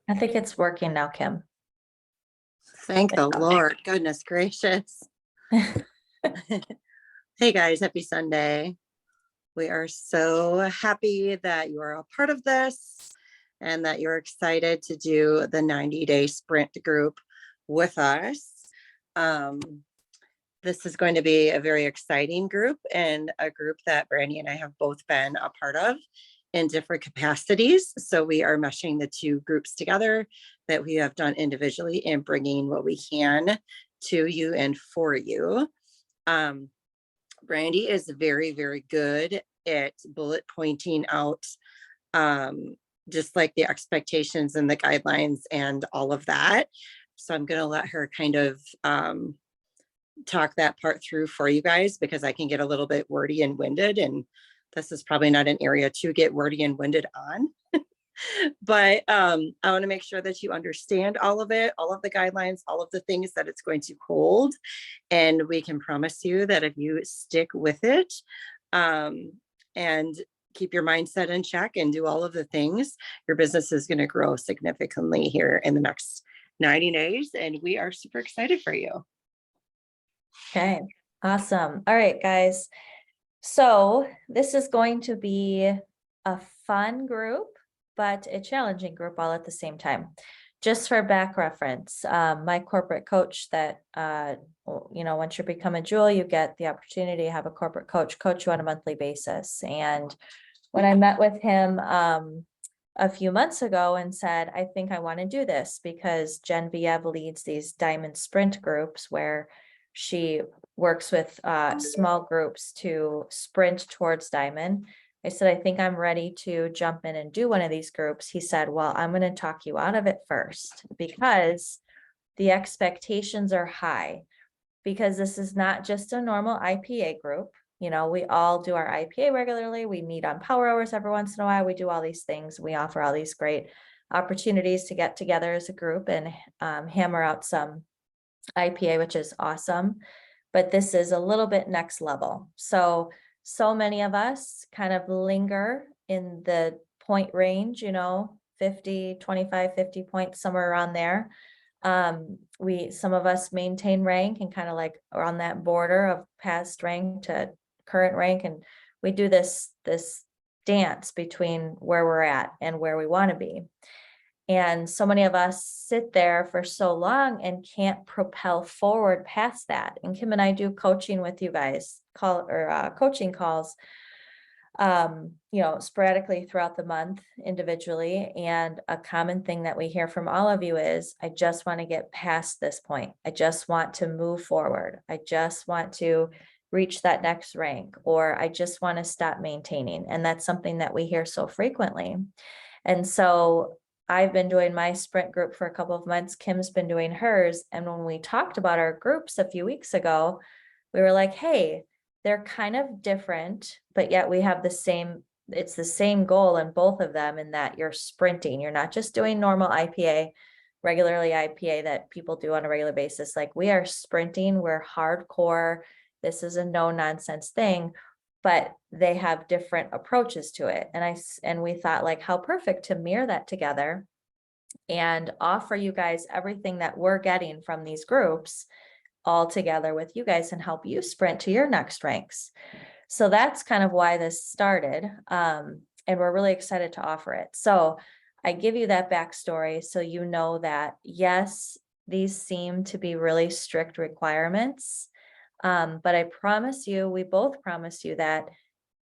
I think it's working now, Kim. Thank the Lord. Goodness gracious. Hey guys, happy Sunday. We are so happy that you are a part of this and that you're excited to do the 90-day sprint group with us. This is going to be a very exciting group and a group that Brandy and I have both been a part of in different capacities. So we are meshing the two groups together that we have done individually and bringing what we can to you and for you. Brandy is very, very good at bullet pointing out just like the expectations and the guidelines and all of that. So I'm going to let her kind of talk that part through for you guys, because I can get a little bit wordy and winded, and this is probably not an area to get wordy and winded on. But I want to make sure that you understand all of it, all of the guidelines, all of the things that it's going to hold. And we can promise you that if you stick with it and keep your mindset in check and do all of the things, your business is going to grow significantly here in the next 90 days. And we are super excited for you. Okay, awesome. All right, guys. So this is going to be a fun group, but a challenging group all at the same time. Just for back reference, my corporate coach that, once you become a jewel, you get the opportunity to have a corporate coach you on a monthly basis. And when I met with him a few months ago and said, I think I want to do this because Genevieve leads these diamond sprint groups where she works with small groups to sprint towards diamond. I said, I think I'm ready to jump in and do one of these groups. He said, well, I'm going to talk you out of it first because the expectations are high, because this is not just a normal IPA group. You know, we all do our IPA regularly. We meet on power hours every once in a while. We do all these things. We offer all these great opportunities to get together as a group and hammer out some IPA, which is awesome. But this is a little bit next level. So many of us kind of linger in the point range, 50, 25, 50 points, somewhere around there. Some of us maintain rank and kind of like are on that border of past rank to current rank. And we do this dance between where we're at and where we want to be. And so many of us sit there for so long and can't propel forward past that. And Kim and I do coaching with you guys, coaching calls, sporadically throughout the month individually. And a common thing that we hear from all of you is, I just want to get past this point. I just want to move forward. I just want to reach that next rank, or I just want to stop maintaining. And that's something that we hear so frequently. And so I've been doing my sprint group for a couple of months. Kim's been doing hers. And when we talked about our groups a few weeks ago, we were like, hey, they're kind of different, but yet we have it's the same goal in both of them, in that you're sprinting. You're not just doing normal IPA, regularly IPA that people do on a regular basis. Like, we are sprinting, we're hardcore. This is a no nonsense thing, but they have different approaches to it. And we thought, like, how perfect to mirror that together and offer you guys everything that we're getting from these groups all together with you guys and help you sprint to your next ranks. So that's kind of why this started. And we're really excited to offer it. So I give you that backstory so you know that, yes, these seem to be really strict requirements. But I promise you, we both promise you that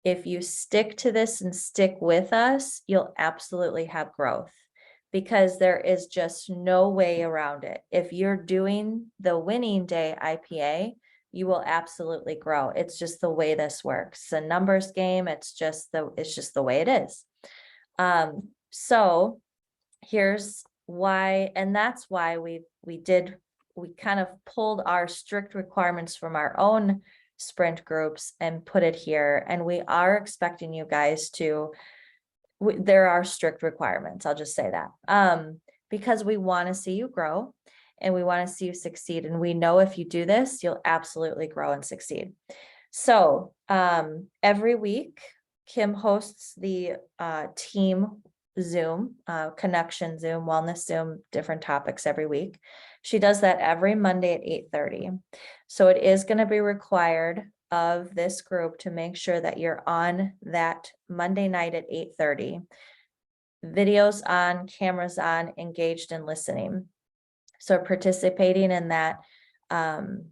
if you stick to this and stick with us, you'll absolutely have growth, because there is just no way around it. If you're doing the winning day IPA, you will absolutely grow. It's just the way this works. It's a numbers game. It's just the way it is. So here's why, and that's why we kind of pulled our strict requirements from our own sprint groups and put it here. And we are expecting you guys there are strict requirements. I'll just say that, because we want to see you grow and we want to see you succeed. And we know if you do this, you'll absolutely grow and succeed. So every week, Kim hosts the team Zoom, connection Zoom, wellness Zoom, different topics every week. She does that every Monday at 8:30. So it is going to be required of this group to make sure that you're on that Monday night at 8:30. Videos on, cameras on, engaged and listening. So participating in that. And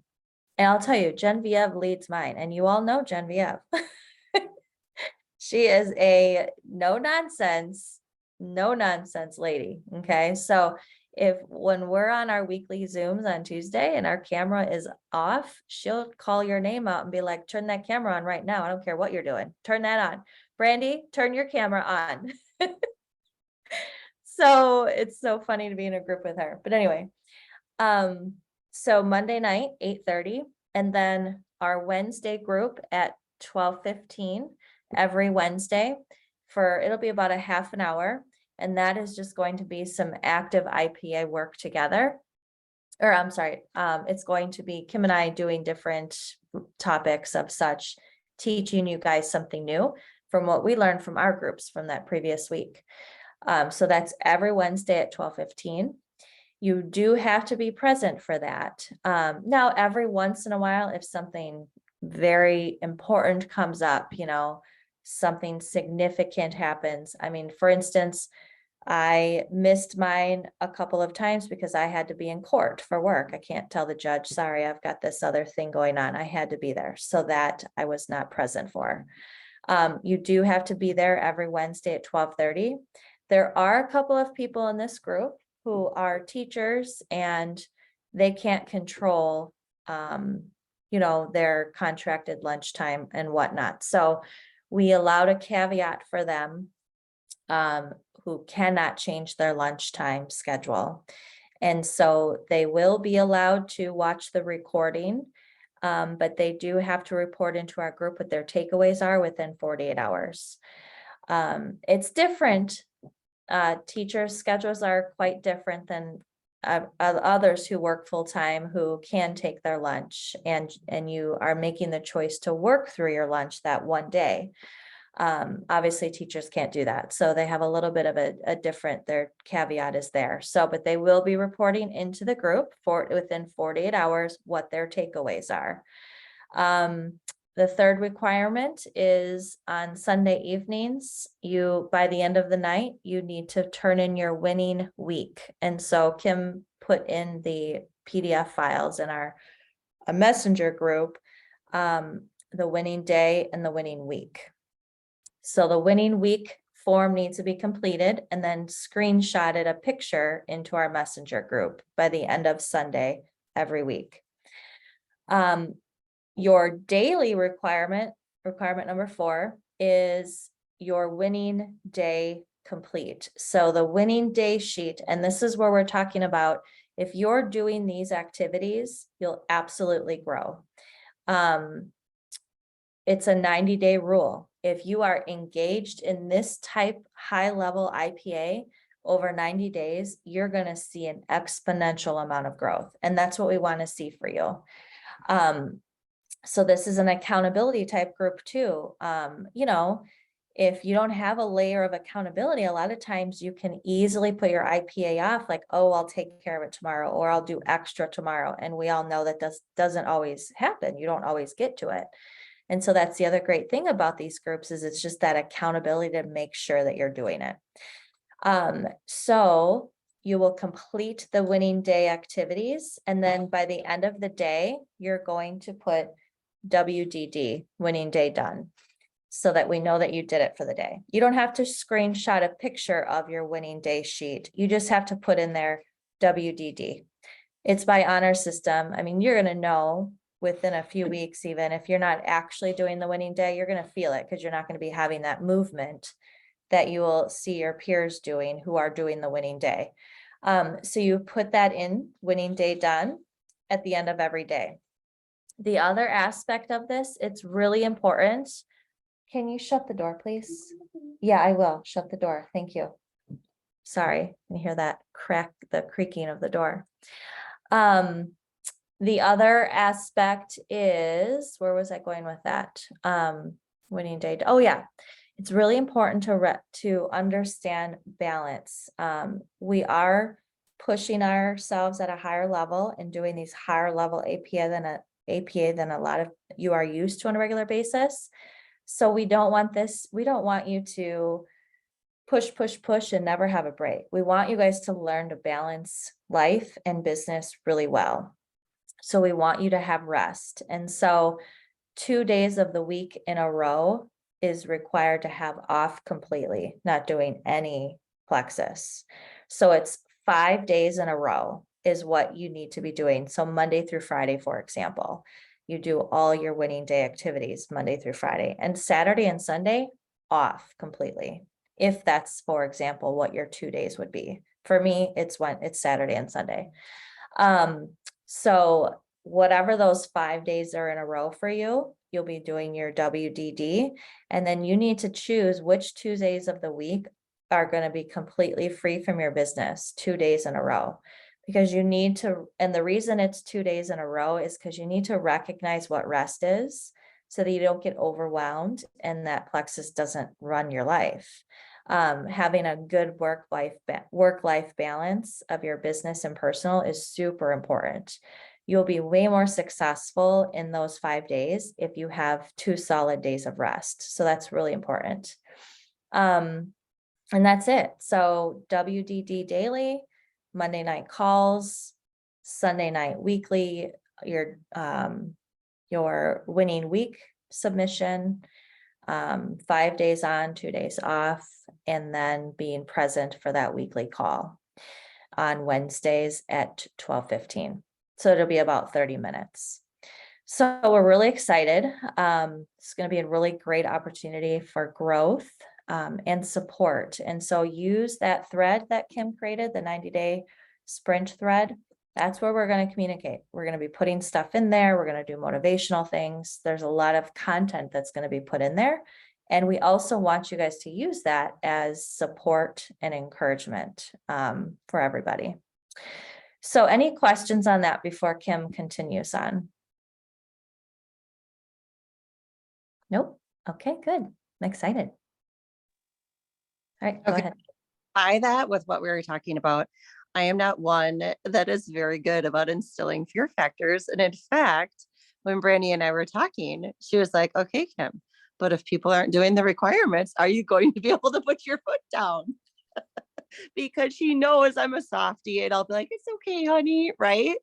I'll tell you, Genevieve leads mine, and you all know Genevieve. She is a no nonsense lady. Okay. So when we're on our weekly Zooms on Tuesday and our camera is off, she'll call your name out and be like, turn that camera on right now. I don't care what you're doing. Turn that on. Brandy, turn your camera on. So it's so funny to be in a group with her. But anyway, so Monday night, 8:30, and then our Wednesday group at 12:15 every Wednesday it'll be about a half an hour. And that is just going to be some active IPA work together. Or I'm sorry, it's going to be Kim and I doing different topics of such, teaching you guys something new from what we learned from our groups from that previous week. So that's every Wednesday at 12:15. You do have to be present for that. Now, every once in a while, if something very important comes up, something significant happens. I mean, for instance, I missed mine a couple of times because I had to be in court for work. I can't tell the judge, sorry, I've got this other thing going on. I had to be there. So that I was not present for. You do have to be there every Wednesday at 12:30. There are a couple of people in this group who are teachers and they can't control, their contracted lunchtime and whatnot. So we allowed a caveat for them, who cannot change their lunchtime schedule. And so they will be allowed to watch the recording, but they do have to report into our group what their takeaways are within 48 hours. It's different. Teachers' schedules are quite different than others who work full-time who can take their lunch, and you are making the choice to work through your lunch that one day. Obviously teachers can't do that. So they have a little bit of a different, their caveat is there. So, but they will be reporting into the group within 48 hours what their takeaways are. The third requirement is on Sunday evenings, by the end of the night, you need to turn in your winning week. And so Kim put in the PDF files in a messenger group, the winning day and the winning week. So the winning week form needs to be completed and then screenshotted a picture into our messenger group by the end of Sunday every week. Your daily requirement number 4 is your winning day complete. So the winning day sheet, and this is where we're talking about, if you're doing these activities, you'll absolutely grow. It's a 90-day rule. If you are engaged in this type high-level IPA over 90 days, you're going to see an exponential amount of growth. And that's what we want to see for you. So this is an accountability type group too. If you don't have a layer of accountability, a lot of times you can easily put your IPA off, like, oh, I'll take care of it tomorrow, or I'll do extra tomorrow. And we all know that doesn't always happen. You don't always get to it. And so that's the other great thing about these groups is it's just that accountability to make sure that you're doing it. So you will complete the winning day activities. And then by the end of the day, you're going to put WDD, winning day done, so that we know that you did it for the day. You don't have to screenshot a picture of your winning day sheet. You just have to put in there WDD. It's by honor system. I mean, you're going to know within a few weeks, even if you're not actually doing the winning day, you're going to feel it because you're not going to be having that movement that you will see your peers doing who are doing the winning day. So you put that in, winning day done, at the end of every day. The other aspect of this, it's really important. Can you shut the door, please? Yeah, I will. Shut the door. Thank you. Sorry, you hear that the creaking of the door. The other aspect is, where was I going with that? Winning day. Oh yeah. It's really important to understand balance. We are pushing ourselves at a higher level and doing these higher level APA than a lot of you are used to on a regular basis. So we don't want you to push and never have a break. We want you guys to learn to balance life and business really well. So we want you to have rest. And so 2 days of the week in a row is required to have off completely, not doing any plexus. So it's 5 days in a row is what you need to be doing. So Monday through Friday, for example, you do all your winning day activities Monday through Friday, and Saturday and Sunday off completely. If that's, for example, what your 2 days would be. For me, it's Saturday and Sunday. So whatever those 5 days are in a row for you, you'll be doing your WDD, and then you need to choose which 2 days of the week are going to be completely free from your business, 2 days in a row. Because you need to, and the reason it's 2 days in a row is because you need to recognize what rest is so that you don't get overwhelmed and that plexus doesn't run your life. Having a good work-life balance of your business and personal is super important. You'll be way more successful in those 5 days if you have 2 solid days of rest. So that's really important. And that's it. So WDD daily, Monday night calls, Sunday night weekly, your winning week submission, 5 days on, 2 days off, and then being present for that weekly call on Wednesdays at 12:15. So it'll be about 30 minutes. So we're really excited. It's going to be a really great opportunity for growth and support. And so use that thread that Kim created, the 90-day sprint thread. That's where we're going to communicate. We're going to be putting stuff in there. We're going to do motivational things. There's a lot of content that's going to be put in there. And we also want you guys to use that as support and encouragement for everybody. So any questions on that before Kim continues on? Nope. Okay, good. I'm excited. All right, go Okay. ahead. By that, with what we were talking about, I am not one that is very good about instilling fear factors. And in fact, when Brandy and I were talking, she was like, okay, Kim, but if people aren't doing the requirements, are you going to be able to put your foot down? Because she knows I'm a softie and I'll be like, it's okay, honey, right?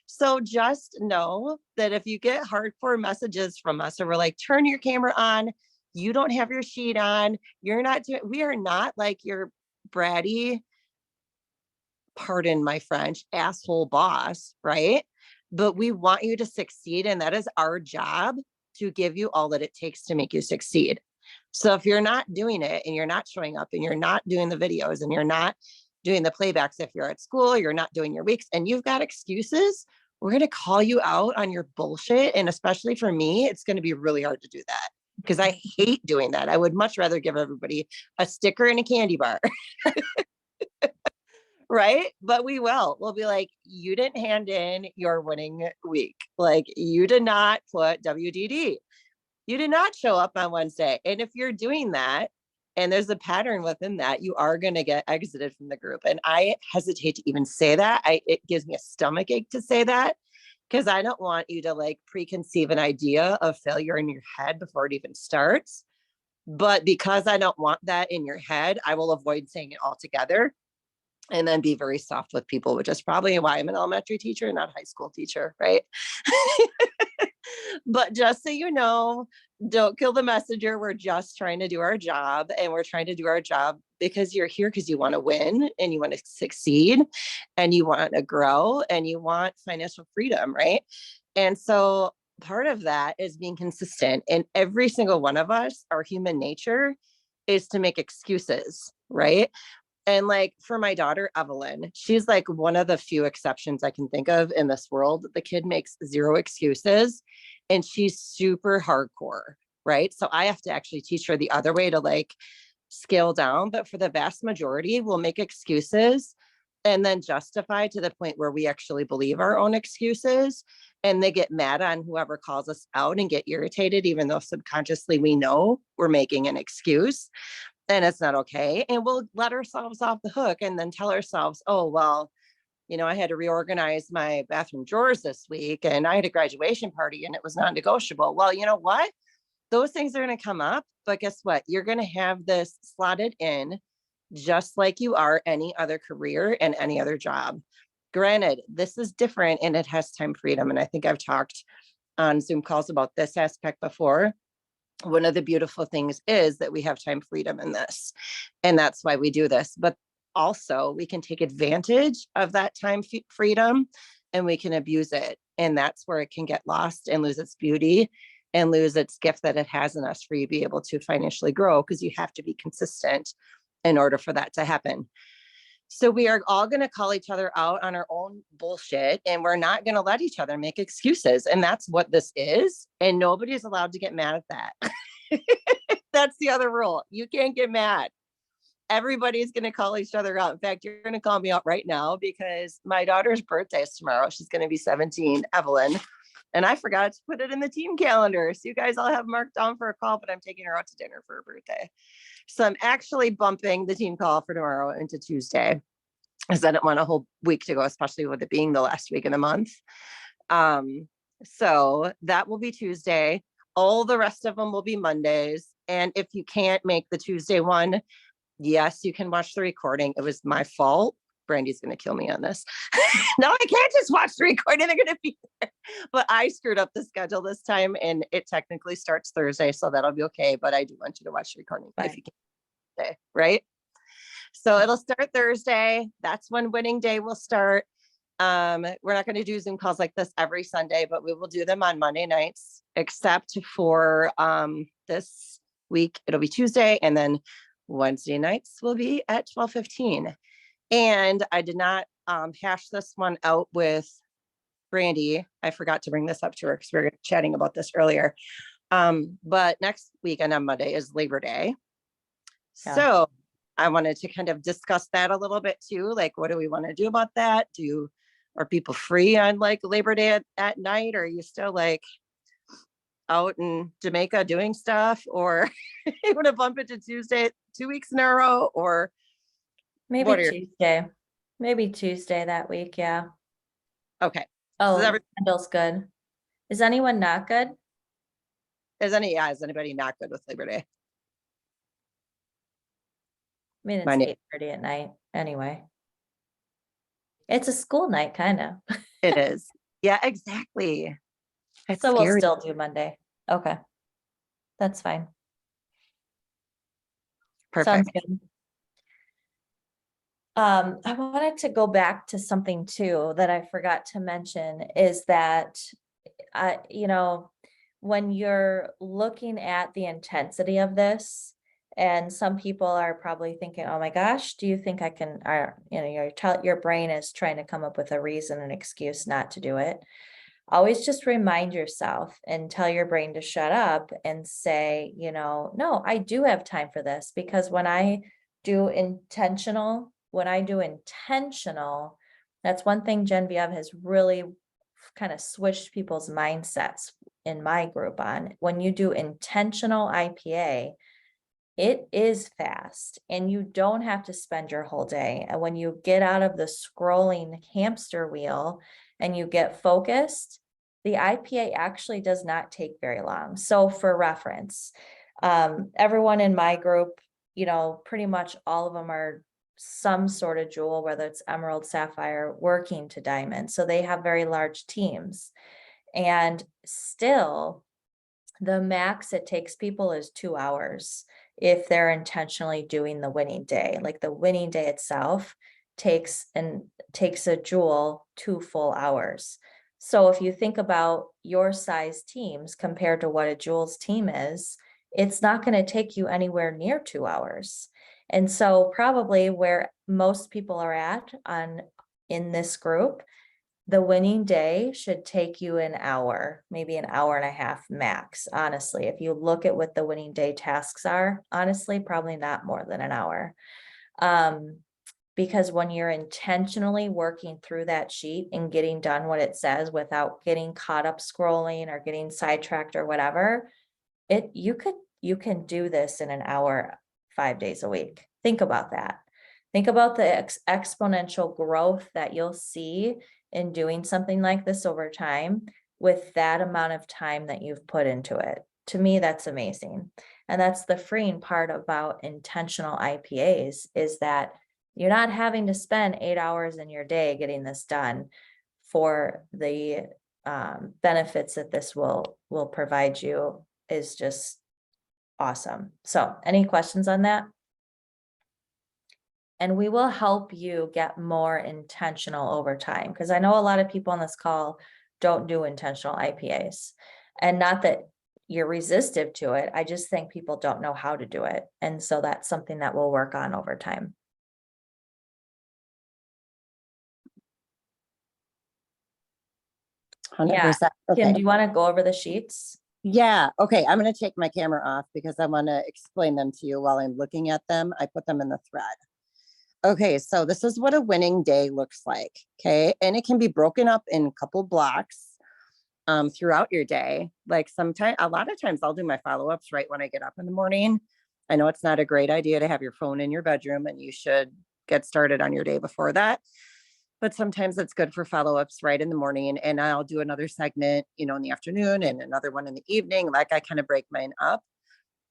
So just know that if you get hardcore messages from us, or we're like, turn your camera on, you don't have your sheet on, you're not doing, we are not like your bratty, pardon my French, asshole boss, right? But we want you to succeed. And that is our job, to give you all that it takes to make you succeed. So if you're not doing it and you're not showing up and you're not doing the videos and you're not doing the playbacks, if you're at school, you're not doing your weeks and you've got excuses, we're going to call you out on your bullshit. And especially for me, it's going to be really hard to do that because I hate doing that. I would much rather give everybody a sticker and a candy bar. Right? But we'll be like, you didn't hand in your winning week. Like, you did not put WDD. You did not show up on Wednesday. And if you're doing that, and there's a pattern within that, you are going to get exited from the group. And I hesitate to even say that. It gives me a stomach ache to say that, because I don't want you to like preconceive an idea of failure in your head before it even starts. But because I don't want that in your head, I will avoid saying it altogether and then be very soft with people, which is probably why I'm an elementary teacher, not a high school teacher, right? But just so you know, don't kill the messenger. We're just trying to do our job, and we're trying to do our job because you're here because you want to win and you want to succeed and you want to grow and you want financial freedom, right? And so part of that is being consistent. And every single one of us, our human nature is to make excuses, right? And like for my daughter, Evelyn, she's like one of the few exceptions I can think of in this world. The kid makes zero excuses and she's super hardcore, right? So I have to actually teach her the other way to like scale down. But for the vast majority, we'll make excuses and then justify to the point where we actually believe our own excuses, and they get mad on whoever calls us out and get irritated, even though subconsciously we know we're making an excuse and it's not okay. And we'll let ourselves off the hook and then tell ourselves, oh, well, I had to reorganize my bathroom drawers this week and I had a graduation party and it was non-negotiable. Well, you know what? Those things are going to come up, but guess what? You're going to have this slotted in just like you are any other career and any other job. Granted, this is different and it has time freedom. And I think I've talked on Zoom calls about this aspect before. One of the beautiful things is that we have time freedom in this. And that's why we do this. But also, we can take advantage of that time freedom and we can abuse it. And that's where it can get lost and lose its beauty and lose its gift that it has in us for you to be able to financially grow, because you have to be consistent in order for that to happen. So we are all going to call each other out on our own bullshit, and we're not going to let each other make excuses. And that's what this is. And nobody's allowed to get mad at that. That's the other rule. You can't get mad. Everybody's going to call each other out. In fact, you're going to call me out right now because my daughter's birthday is tomorrow. She's going to be 17, Evelyn. And I forgot to put it in the team calendar. So you guys all have marked down for a call, but I'm taking her out to dinner for her birthday. So I'm actually bumping the team call for tomorrow into Tuesday, because I didn't want a whole week to go, especially with it being the last week of the month. So that will be Tuesday. All the rest of them will be Mondays. And if you can't make the Tuesday one, yes, you can watch the recording. It was my fault. Brandy's going to kill me on this. No, I can't just watch the recording. They're going to be there. But I screwed up the schedule this time, and it technically starts Thursday, so that'll be okay. But I do want you to watch the recording if you can today, right? So it'll start Thursday. That's when winning day will start. We're not going to do Zoom calls like this every Sunday, but we will do them on Monday nights, except for this week. It'll be Tuesday, and then Wednesday nights will be at 12:15. And I did not hash this one out with Brandy. I forgot to bring this up to her because we were chatting about this earlier. But next weekend on Monday is Labor Day. Yeah. So I wanted to kind of discuss that a little bit too. Like, what do we want to do about that? Are people free on like Labor Day at night? Or are you still like out in Jamaica doing stuff? Or you want to bump into Tuesday 2 weeks in a row? Or maybe Tuesday. Maybe Tuesday that week, yeah. Okay. Oh, so Kendall's good. Is anyone not good? Is anybody not good with Labor Day? I mean, it's 8:30 at night anyway. It's a school night, kind of. It is. Yeah, exactly. It's so scary. We'll still do Monday. Okay. That's fine. Perfect. Sounds good. I wanted to go back to something too that I forgot to mention is that, when you're looking at the intensity of this, and some people are probably thinking, oh my gosh, do you think I can, your brain is trying to come up with a reason, an excuse not to do it. Always just remind yourself and tell your brain to shut up and say, no, I do have time for this, because when I do intentional, that's one thing Genevieve has really kind of switched people's mindsets in my group on. When you do intentional IPA, it is fast and you don't have to spend your whole day. And when you get out of the scrolling hamster wheel and you get focused, the IPA actually does not take very long. So for reference, everyone in my group, pretty much all of them are some sort of jewel, whether it's emerald, sapphire, working to diamond. So they have very large teams. And still, the max it takes people is 2 hours if they're intentionally doing the winning day. Like the winning day itself takes a jewel 2 full hours. So if you think about your size teams compared to what a jewel's team is, it's not going to take you anywhere near 2 hours. And so probably where most people are at in this group, the winning day should take you an hour, maybe an hour and a half max. Honestly, if you look at what the winning day tasks are, honestly, probably not more than an hour. Because when you're intentionally working through that sheet and getting done what it says without getting caught up scrolling or getting sidetracked or whatever, you can do this in an hour, 5 days a week. Think about that. Think about the exponential growth that you'll see in doing something like this over time with that amount of time that you've put into it. To me, that's amazing. And that's the freeing part about intentional IPAs, is that you're not having to spend 8 hours in your day getting this done for the benefits that this will provide you is just awesome. So any questions on that? And we will help you get more intentional over time, because I know a lot of people on this call don't do intentional IPAs. And not that you're resistive to it, I just think people don't know how to do it. And so that's something that we'll work on over time. 100%. Kim, Okay. do you want to go over the sheets? Yeah. Okay. I'm going to take my camera off because I want to explain them to you while I'm looking at them. I put them in the thread. Okay. So this is what a winning day looks like. Okay. And it can be broken up in a couple blocks throughout your day. Like a lot of times I'll do my follow-ups right when I get up in the morning. I know it's not a great idea to have your phone in your bedroom, and you should get started on your day before that. But sometimes it's good for follow-ups right in the morning, and I'll do another segment, in the afternoon and another one in the evening. Like I kind of break mine up.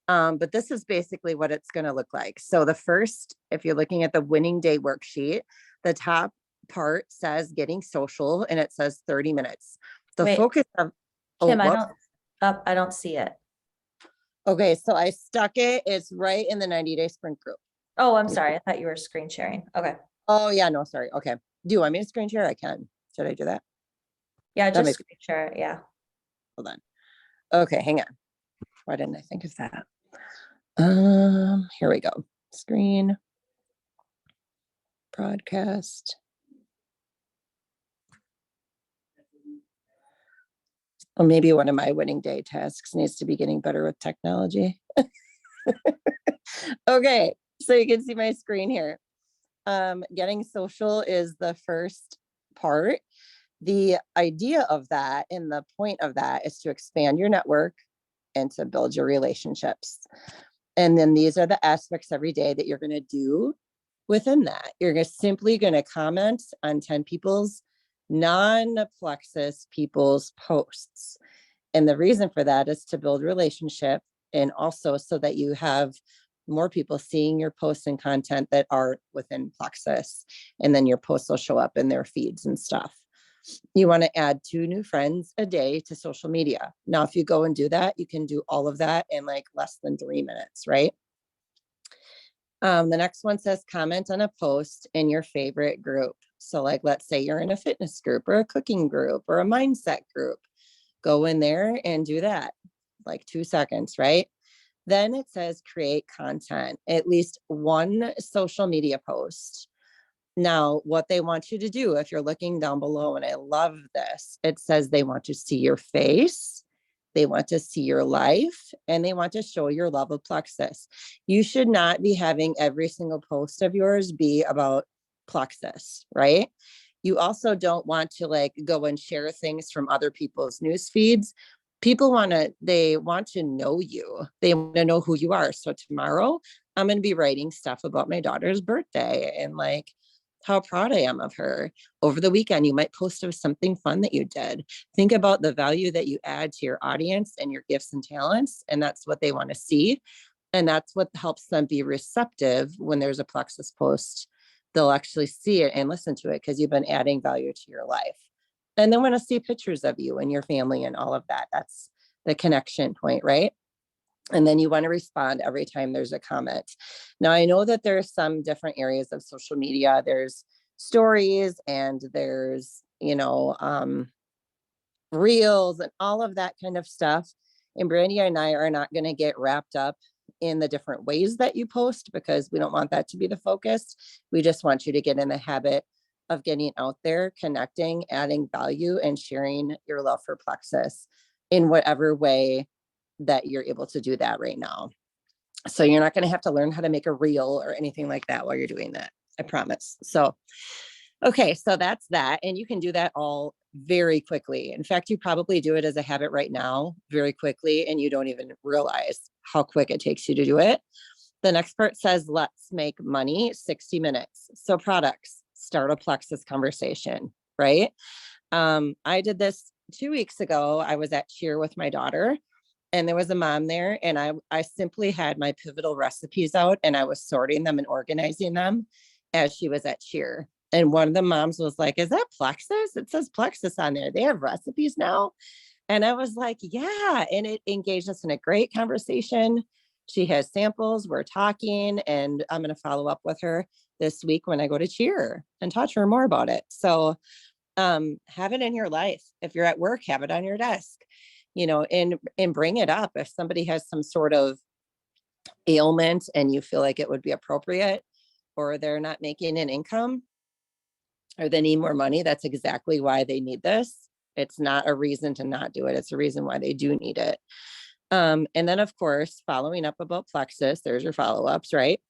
But this is basically what it's going to look like. So the first, if you're looking at the winning day worksheet, the top part says getting social, and it says 30 minutes. The Wait, focus of, Kim, whoops. I don't see it. Okay, so I stuck it. It's right in the 90-day sprint group. Oh, I'm sorry. I thought you were screen sharing. Okay. Oh yeah, no, sorry. Okay. Do you want me to screen share? I can. Should I do that? Yeah, That just makes- screen share it. Yeah. Hold on. Okay, hang on. Why didn't I think of that? Here we go. Screen. Broadcast. Or maybe one of my winning day tasks needs to be getting better with technology. Okay, so you can see my screen here. Getting social is the first part. The idea of that and the point of that is to expand your network and to build your relationships. And then these are the aspects every day that you're going to do within that. You're simply going to comment on 10 people's non-Plexus people's posts. And the reason for that is to build relationship, and also so that you have more people seeing your posts and content that are within Plexus. And then your posts will show up in their feeds and stuff. You want to add 2 new friends a day to social media. Now, if you go and do that, you can do all of that in like less than 3 minutes, right? The next one says comment on a post in your favorite group. So like, let's say you're in a fitness group or a cooking group or a mindset group. Go in there and do that, like 2 seconds, right? Then it says create content, at least one social media post. Now, what they want you to do, if you're looking down below, and I love this, it says they want to see your face, they want to see your life, and they want to show your love of Plexus. You should not be having every single post of yours be about Plexus, right? You also don't want to like go and share things from other people's news feeds. People they want to know you. They want to know who you are. So tomorrow I'm going to be writing stuff about my daughter's birthday and like how proud I am of her. Over the weekend, you might post of something fun that you did. Think about the value that you add to your audience and your gifts and talents. And that's what they want to see. And that's what helps them be receptive when there's a Plexus post. They'll actually see it and listen to it because you've been adding value to your life. And then want to see pictures of you and your family and all of that. That's the connection point, right? And then you want to respond every time there's a comment. Now, I know that there's some different areas of social media. There's stories and there's, reels and all of that kind of stuff. And Brandy and I are not going to get wrapped up in the different ways that you post because we don't want that to be the focus. We just want you to get in the habit of getting out there, connecting, adding value, and sharing your love for Plexus in whatever way that you're able to do that right now. So you're not going to have to learn how to make a reel or anything like that while you're doing that. I promise. So, okay, so that's that. And you can do that all very quickly. In fact, you probably do it as a habit right now very quickly, and you don't even realize how quick it takes you to do it. The next part says, let's make money, 60 minutes. So products, start a Plexus conversation, right? I did this 2 weeks ago. I was at cheer with my daughter, and there was a mom there, and I simply had my pivotal recipes out, and I was sorting them and organizing them as she was at cheer. And one of the moms was like, is that Plexus? It says Plexus on there. They have recipes now. And I was like, yeah. And it engaged us in a great conversation. She has samples, we're talking, and I'm going to follow up with her this week when I go to cheer and talk to her more about it. So have it in your life. If you're at work, have it on your desk, and bring it up. If somebody has some sort of ailment and you feel like it would be appropriate, or they're not making an income, or they need more money, that's exactly why they need this. It's not a reason to not do it. It's a reason why they do need it. And then, of course, following up about Plexus, there's your follow-ups, right?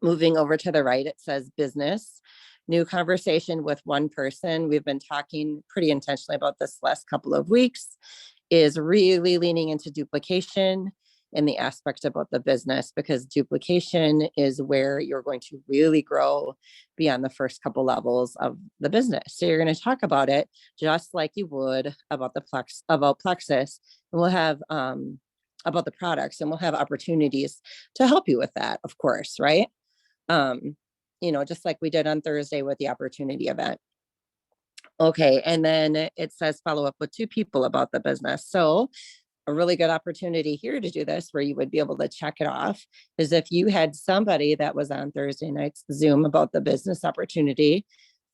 Moving over to the right, it says business, new conversation with one person. We've been talking pretty intentionally about this last couple of weeks, is really leaning into duplication in the aspect about the business, because duplication is where you're going to really grow beyond the first couple levels of the business. So you're going to talk about it just like you would about about Plexus, and we'll have about the products, and we'll have opportunities to help you with that, of course, right? Just like we did on Thursday with the opportunity event. Okay, and then it says follow up with 2 people about the business. So a really good opportunity here to do this, where you would be able to check it off, is if you had somebody that was on Thursday night's Zoom about the business opportunity,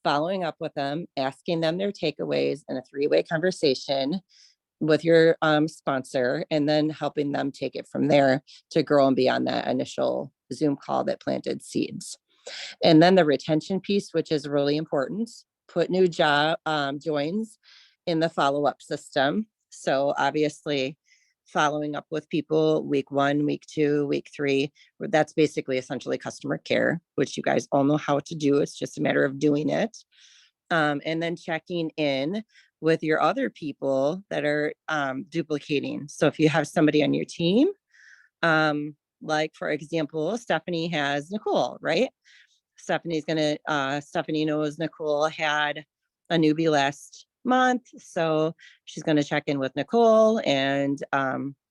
following up with them, asking them their takeaways in a 3-way conversation with your sponsor, and then helping them take it from there to grow and beyond that initial Zoom call that planted seeds. And then the retention piece, which is really important, put new joins in the follow-up system. So obviously following up with people week 1, week 2, week 3, that's basically essentially customer care, which you guys all know how to do. It's just a matter of doing it. And then checking in with your other people that are duplicating. So if you have somebody on your team, like for example, Stephanie has Nicole, right? Stephanie knows Nicole had a newbie last month. So she's going to check in with Nicole and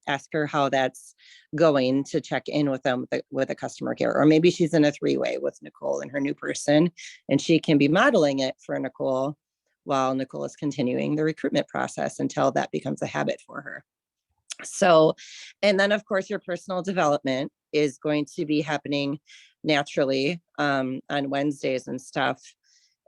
ask her how that's going, to check in with them with a customer care. Or maybe she's in a 3-way with Nicole and her new person, and she can be modeling it for Nicole while Nicole is continuing the recruitment process until that becomes a habit for her. So, and then of course, your personal development is going to be happening naturally on Wednesdays and stuff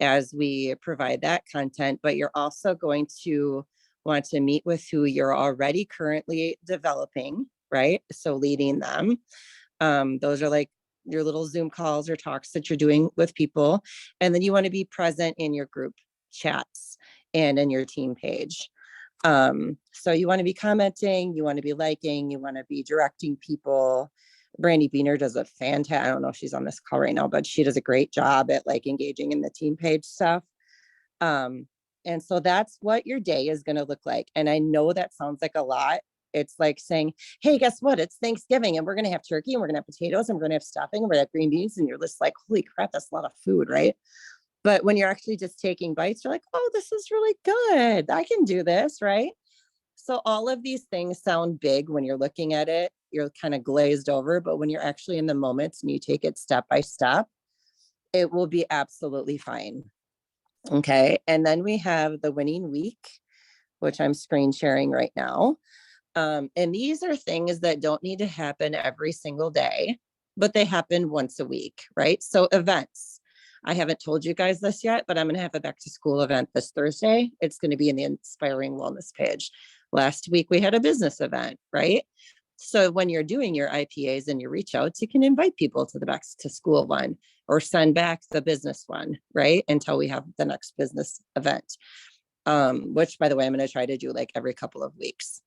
as we provide that content, but you're also going to want to meet with who you're already currently developing, right? So leading them. Those are like your little Zoom calls or talks that you're doing with people. And then you want to be present in your group chats and in your team page. So you want to be commenting, you want to be liking, you want to be directing people. Brandy Beaner does a fantastic, I don't know if she's on this call right now, but she does a great job at like engaging in the team page stuff. And so that's what your day is going to look like. And I know that sounds like a lot. It's like saying, hey, guess what? It's Thanksgiving and we're going to have turkey and we're going to have potatoes and we're going to have stuffing and we're going to have green beans. And you're just like, holy crap, that's a lot of food, right? But when you're actually just taking bites, you're like, oh, this is really good. I can do this, right? So all of these things sound big when you're looking at it. You're kind of glazed over, but when you're actually in the moments and you take it step by step, it will be absolutely fine. Okay. And then we have the winning week, which I'm screen sharing right now. And these are things that don't need to happen every single day, but they happen once a week, right? So events. I haven't told you guys this yet, but I'm going to have a back to school event this Thursday. It's going to be in the Inspiring Wellness page. Last week we had a business event, right? So when you're doing your IPAs and your reach outs, you can invite people to the back to school one or send back the business one, right? Until we have the next business event, which by the way, I'm going to try to do like every couple of weeks.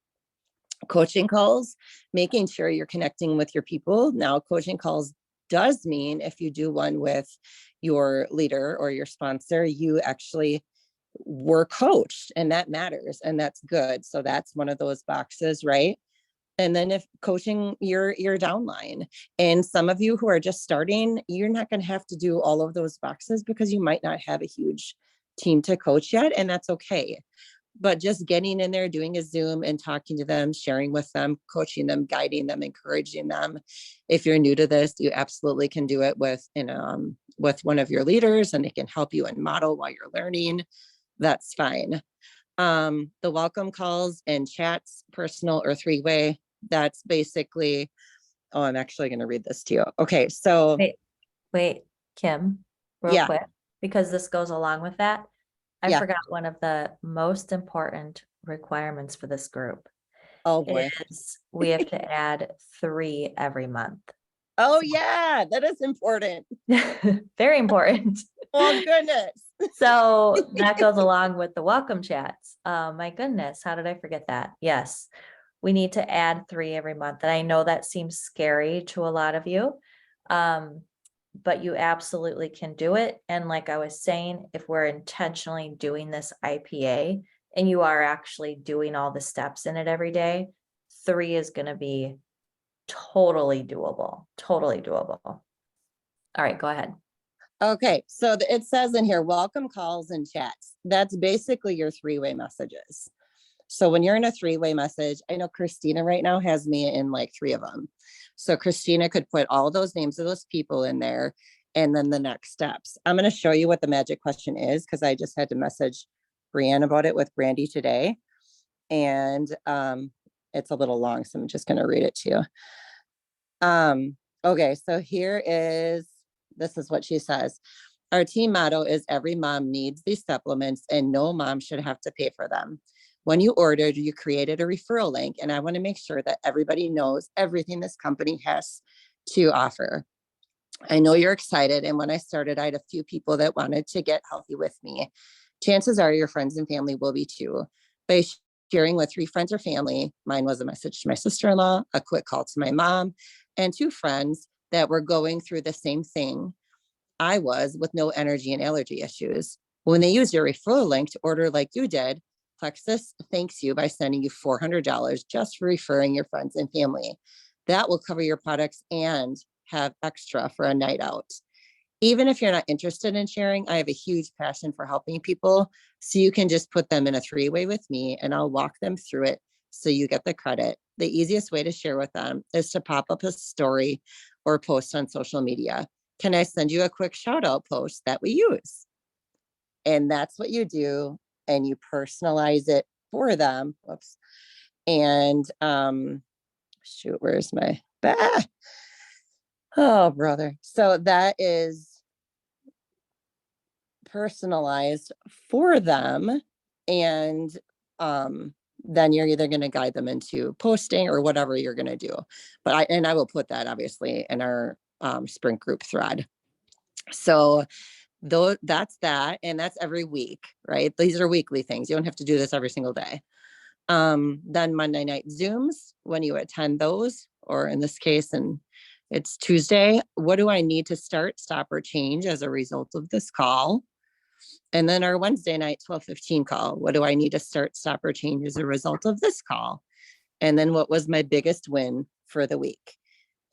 Coaching calls, making sure you're connecting with your people. Now coaching calls does mean if you do one with your leader or your sponsor, you actually were coached, and that matters, and that's good. So that's one of those boxes, right? And then if coaching your downline, and some of you who are just starting, you're not going to have to do all of those boxes because you might not have a huge team to coach yet, and that's okay. But just getting in there, doing a Zoom and talking to them, sharing with them, coaching them, guiding them, encouraging them. If you're new to this, you absolutely can do it with one of your leaders, and they can help you and model while you're learning. That's fine. The welcome calls and chats, personal or three-way, that's basically, oh, I'm actually going to read this to you. Okay, so Wait, Kim, real yeah, quick, because this goes along with that. I yeah. forgot one of the most important requirements for this group Oh boy. is we have to add 3 every month. Oh yeah, that is important. Very important. Oh goodness. So that goes along with the welcome chats. My goodness, how did I forget that? Yes, we need to add 3 every month. And I know that seems scary to a lot of you. But you absolutely can do it. And like I was saying, if we're intentionally doing this IPA and you are actually doing all the steps in it every day, 3 is going to be totally doable. Totally doable. All right, go ahead. Okay, so it says in here, welcome calls and chats. That's basically your three-way messages. So when you're in a three-way message, I know Christina right now has me in like 3 of them. So Christina could put all those names of those people in there, and then the next steps. I'm going to show you what the magic question is, because I just had to message Brianne about it with Brandy today. And it's a little long, so I'm just going to read it to you. Okay, so this is what she says. Our team motto is every mom needs these supplements and no mom should have to pay for them. When you ordered, you created a referral link, and I want to make sure that everybody knows everything this company has to offer. I know you're excited. And when I started, I had a few people that wanted to get healthy with me. Chances are your friends and family will be too. By sharing with 3 friends or family, mine was a message to my sister-in-law, a quick call to my mom, and 2 friends that were going through the same thing I was, with no energy and allergy issues. When they use your referral link to order like you did, Plexus thanks you by sending you $400 just for referring your friends and family. That will cover your products and have extra for a night out. Even if you're not interested in sharing, I have a huge passion for helping people. So you can just put them in a 3-way with me and I'll walk them through it so you get the credit. The easiest way to share with them is to pop up a story or post on social media. Can I send you a quick shout out post that we use? And that's what you do. And you personalize it for them. Whoops. And shoot, where's my oh brother. So that is personalized for them. And then you're either going to guide them into posting or whatever you're going to do. But I will put that obviously in our sprint group thread. So though that's that, and that's every week, right? These are weekly things. You don't have to do this every single day. Then Monday night Zooms, when you attend those, or in this case, and it's Tuesday, what do I need to start, stop, or change as a result of this call? And then our Wednesday night 12:15 call, what do I need to start, stop, or change as a result of this call? And then what was my biggest win for the week?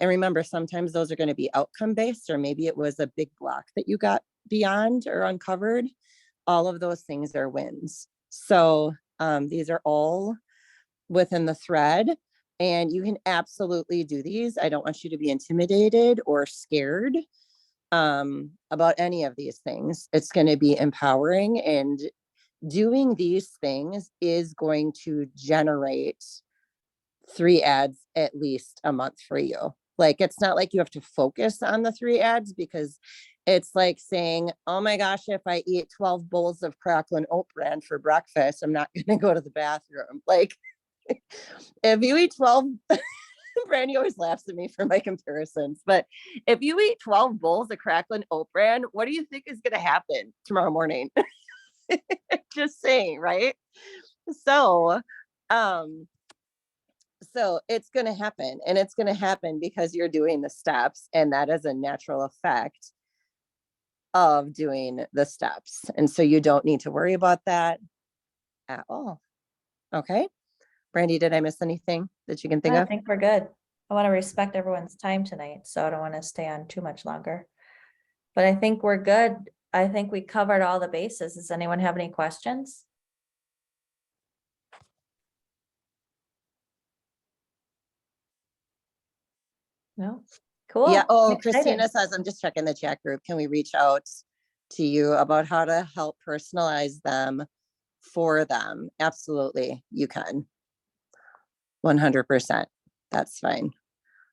And remember, sometimes those are going to be outcome based, or maybe it was a big block that you got beyond or uncovered. All of those things are wins. So these are all within the thread, and you can absolutely do these. I don't want you to be intimidated or scared about any of these things. It's going to be empowering, and doing these things is going to generate 3 ads at least a month for you. Like, it's not like you have to focus on the 3 ads, because it's like saying, oh my gosh, if I eat 12 bowls of Cracklin Oat Bran for breakfast, I'm not going to go to the bathroom. Like, if you eat 12, Brandy always laughs at me for my comparisons, but if you eat 12 bowls of Cracklin Oat Bran, what do you think is going to happen tomorrow morning? Just saying, right? So, So it's going to happen, and it's going to happen because you're doing the steps, and that is a natural effect of doing the steps. And so you don't need to worry about that at all. Okay. Brandy, did I miss anything that you can think I of? think we're good. I want to respect everyone's time tonight, so I don't want to stay on too much longer. But I think we're good. I think we covered all the bases. Does anyone have any questions? No? Cool. Yeah. Oh, I'm excited. Christina says, I'm just checking the chat group. Can we reach out to you about how to help personalize them for them? Absolutely. You can. 100%. That's fine.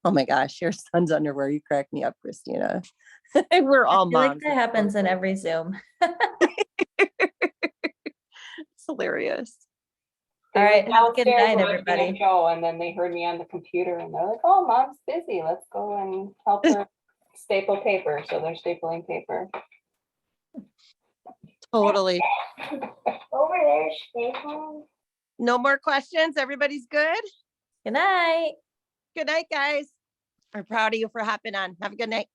Oh my gosh, your son's underwear. You crack me up, Christina. We're I all feel like moms. that happens in every Zoom. It's hilarious. All They were right, have a good downstairs night, watching a everybody. show, and then they heard me on the computer, and they're like, "Oh, Mom's busy. Let's go and help her staple paper." So they're stapling paper. Totally. Over there, stapling. No more questions. Everybody's good. Good night. Good night, guys. I'm proud of you for hopping on. Have a good night.